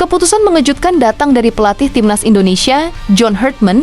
Keputusan mengejutkan datang dari pelatih timnas Indonesia, John Herdman.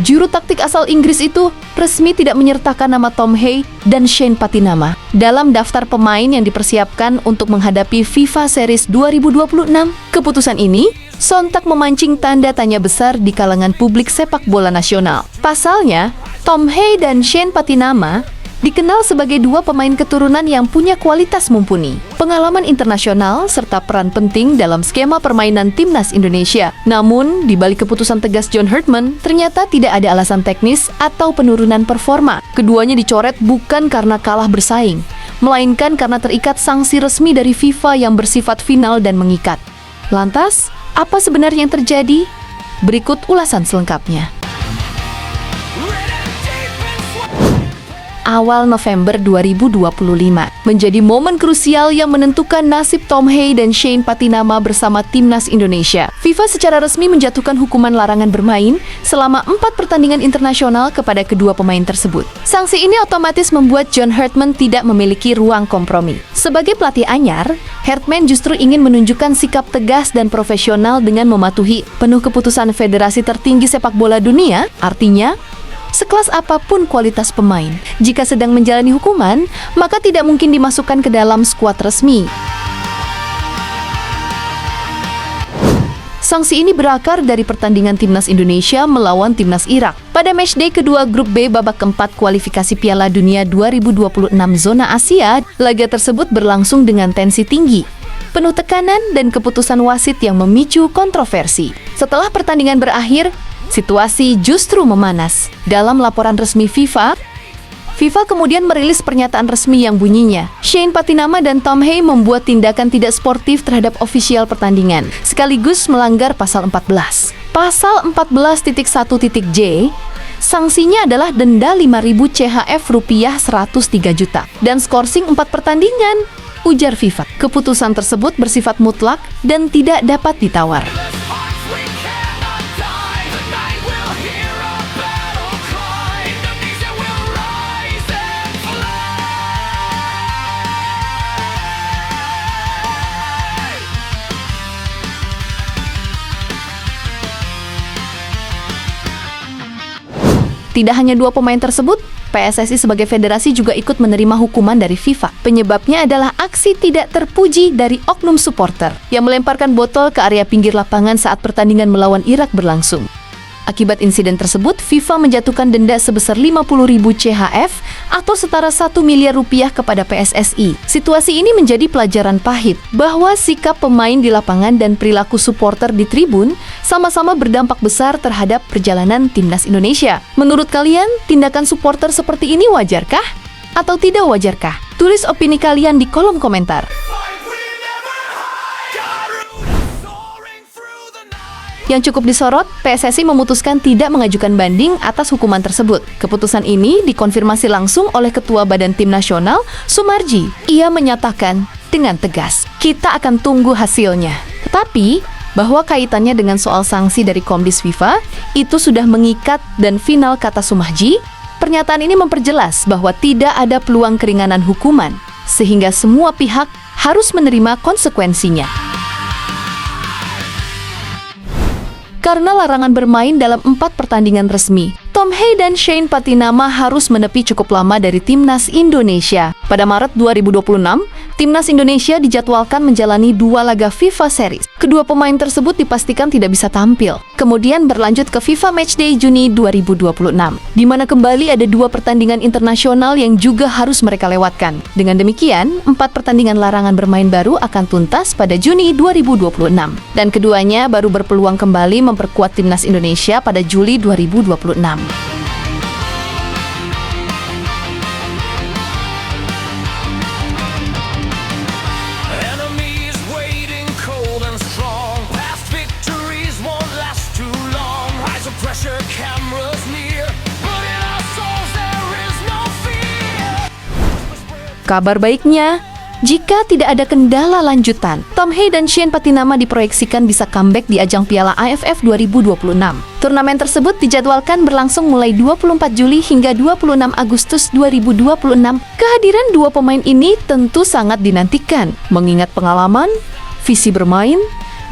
Juru taktik asal Inggris itu resmi tidak menyertakan nama Tom Hay dan Shane Patinama dalam daftar pemain yang dipersiapkan untuk menghadapi FIFA Series 2026. Keputusan ini sontak memancing tanda tanya besar di kalangan publik sepak bola nasional. Pasalnya, Tom Hay dan Shane Patinama dikenal sebagai dua pemain keturunan yang punya kualitas mumpuni, pengalaman internasional, serta peran penting dalam skema permainan timnas Indonesia. Namun, di balik keputusan tegas John Herdman, ternyata tidak ada alasan teknis atau penurunan performa. Keduanya dicoret bukan karena kalah bersaing, melainkan karena terikat sanksi resmi dari FIFA yang bersifat final dan mengikat. Lantas, apa sebenarnya yang terjadi? Berikut ulasan selengkapnya. Awal November 2025 menjadi momen krusial yang menentukan nasib Tom Hay dan Shane Patinama bersama timnas Indonesia. FIFA secara resmi menjatuhkan hukuman larangan bermain selama 4 pertandingan internasional kepada kedua pemain tersebut. Sanksi ini otomatis membuat John Herdman tidak memiliki ruang kompromi. Sebagai pelatih anyar, Herdman justru ingin menunjukkan sikap tegas dan profesional dengan mematuhi penuh keputusan federasi tertinggi sepak bola dunia. Artinya, sekelas apapun kualitas pemain, jika sedang menjalani hukuman, maka tidak mungkin dimasukkan ke dalam skuad resmi. Sanksi ini berakar dari pertandingan timnas Indonesia melawan timnas Irak. Pada matchday kedua grup B babak keempat kualifikasi Piala Dunia 2026 zona Asia, laga tersebut berlangsung dengan tensi tinggi, penuh tekanan dan keputusan wasit yang memicu kontroversi. Setelah pertandingan berakhir, situasi justru memanas. Dalam laporan resmi FIFA kemudian merilis pernyataan resmi yang bunyinya, Shane Patinama dan Tom Hay membuat tindakan tidak sportif terhadap ofisial pertandingan, sekaligus melanggar pasal 14. Pasal 14.1.j, sanksinya adalah denda 5.000 CHF rupiah 103 juta dan skorsing 4 pertandingan, ujar FIFA. Keputusan tersebut bersifat mutlak dan tidak dapat ditawar. Tidak hanya dua pemain tersebut, PSSI sebagai federasi juga ikut menerima hukuman dari FIFA. Penyebabnya adalah aksi tidak terpuji dari oknum supporter yang melemparkan botol ke area pinggir lapangan saat pertandingan melawan Irak berlangsung. Akibat insiden tersebut, FIFA menjatuhkan denda sebesar 50.000 CHF atau setara 1 miliar rupiah kepada PSSI. Situasi ini menjadi pelajaran pahit bahwa sikap pemain di lapangan dan perilaku supporter di tribun sama-sama berdampak besar terhadap perjalanan timnas Indonesia. Menurut kalian, tindakan supporter seperti ini wajarkah? Atau tidak wajarkah? Tulis opini kalian di kolom komentar. Yang cukup disorot, PSSI memutuskan tidak mengajukan banding atas hukuman tersebut. Keputusan ini dikonfirmasi langsung oleh Ketua Badan Tim Nasional, Sumarji. Ia menyatakan dengan tegas, kita akan tunggu hasilnya. Tetapi, bahwa kaitannya dengan soal sanksi dari Komdis FIFA, itu sudah mengikat dan final, kata Sumarji. Pernyataan ini memperjelas bahwa tidak ada peluang keringanan hukuman, sehingga semua pihak harus menerima konsekuensinya. Karena larangan bermain dalam 4 pertandingan resmi, Tom Hay dan Shane Patinama harus menepi cukup lama dari timnas Indonesia. Pada Maret 2026, timnas Indonesia dijadwalkan menjalani 2 laga FIFA Series. Kedua pemain tersebut dipastikan tidak bisa tampil. Kemudian berlanjut ke FIFA Matchday Juni 2026, di mana kembali ada 2 pertandingan internasional yang juga harus mereka lewatkan. Dengan demikian, 4 pertandingan larangan bermain baru akan tuntas pada Juni 2026. Dan keduanya baru berpeluang kembali memperkuat timnas Indonesia pada Juli 2026. Kabar baiknya, jika tidak ada kendala lanjutan, Tom Hay dan Shane Patinama diproyeksikan bisa comeback di ajang Piala AFF 2026. Turnamen tersebut dijadwalkan berlangsung mulai 24 Juli hingga 26 Agustus 2026. Kehadiran dua pemain ini tentu sangat dinantikan, mengingat pengalaman, visi bermain,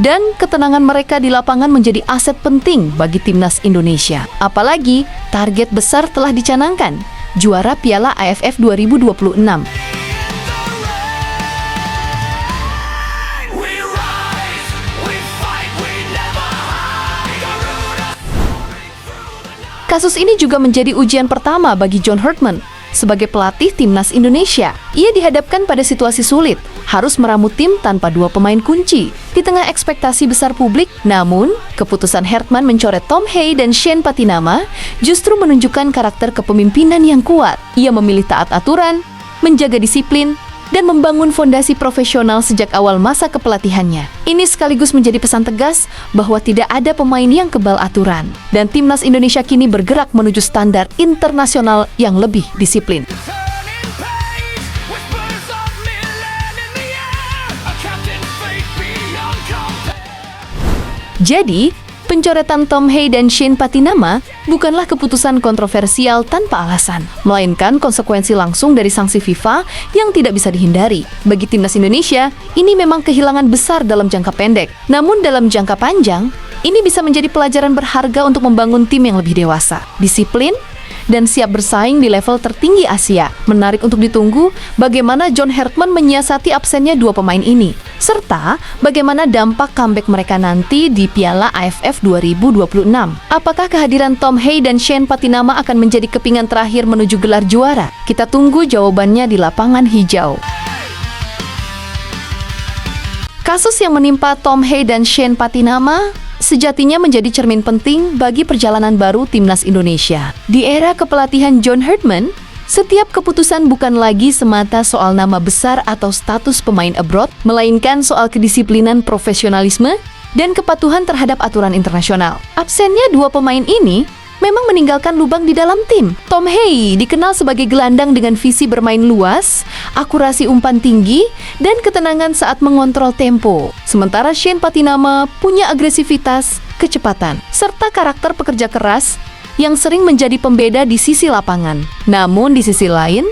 Dan ketenangan mereka di lapangan menjadi aset penting bagi timnas Indonesia. Apalagi target besar telah dicanangkan, juara Piala AFF 2026. Kasus ini juga menjadi ujian pertama bagi John Herdman sebagai pelatih timnas Indonesia. Ia dihadapkan pada situasi sulit, harus meramu tim tanpa dua pemain kunci. Di tengah ekspektasi besar publik, namun keputusan Herdman mencoret Tom Hay dan Shane Patinama justru menunjukkan karakter kepemimpinan yang kuat. Ia memilih taat aturan, menjaga disiplin, dan membangun fondasi profesional sejak awal masa kepelatihannya. Ini sekaligus menjadi pesan tegas bahwa tidak ada pemain yang kebal aturan. Dan timnas Indonesia kini bergerak menuju standar internasional yang lebih disiplin. Jadi, pencoretan Tom Hay dan Shane Patinama bukanlah keputusan kontroversial tanpa alasan, melainkan konsekuensi langsung dari sanksi FIFA yang tidak bisa dihindari. Bagi timnas Indonesia, ini memang kehilangan besar dalam jangka pendek. Namun dalam jangka panjang, ini bisa menjadi pelajaran berharga untuk membangun tim yang lebih dewasa, disiplin, dan siap bersaing di level tertinggi Asia. Menarik untuk ditunggu bagaimana John Herdman menyiasati absennya dua pemain ini, serta bagaimana dampak comeback mereka nanti di Piala AFF 2026. Apakah kehadiran Tom Hay dan Shane Patinama akan menjadi kepingan terakhir menuju gelar juara? Kita tunggu jawabannya di lapangan hijau. Kasus yang menimpa Tom Hay dan Shane Patinama sejatinya menjadi cermin penting bagi perjalanan baru timnas Indonesia. Di era kepelatihan John Herdman, setiap keputusan bukan lagi semata soal nama besar atau status pemain abroad, melainkan soal kedisiplinan, profesionalisme, dan kepatuhan terhadap aturan internasional. Absennya dua pemain ini memang meninggalkan lubang di dalam tim. Tom Hay dikenal sebagai gelandang dengan visi bermain luas, akurasi umpan tinggi, dan ketenangan saat mengontrol tempo. Sementara Shane Patinama punya agresivitas, kecepatan, serta karakter pekerja keras yang sering menjadi pembeda di sisi lapangan. Namun di sisi lain,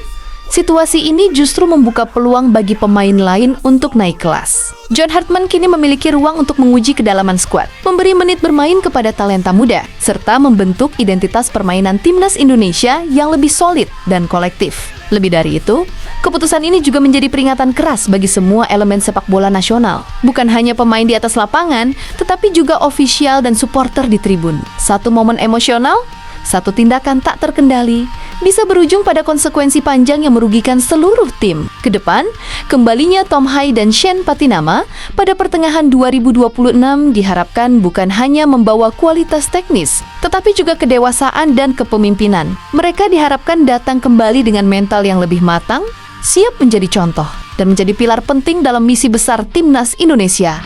situasi ini justru membuka peluang bagi pemain lain untuk naik kelas. John Herdman kini memiliki ruang untuk menguji kedalaman skuad, memberi menit bermain kepada talenta muda, serta membentuk identitas permainan timnas Indonesia yang lebih solid dan kolektif. Lebih dari itu, keputusan ini juga menjadi peringatan keras bagi semua elemen sepak bola nasional. Bukan hanya pemain di atas lapangan, tetapi juga ofisial dan supporter di tribun. Satu momen emosional, satu tindakan tak terkendali, bisa berujung pada konsekuensi panjang yang merugikan seluruh tim. Kedepan, kembalinya Tom Hay dan Shane Patinama pada pertengahan 2026 diharapkan bukan hanya membawa kualitas teknis, tetapi juga kedewasaan dan kepemimpinan. Mereka diharapkan datang kembali dengan mental yang lebih matang, siap menjadi contoh, dan menjadi pilar penting dalam misi besar timnas Indonesia.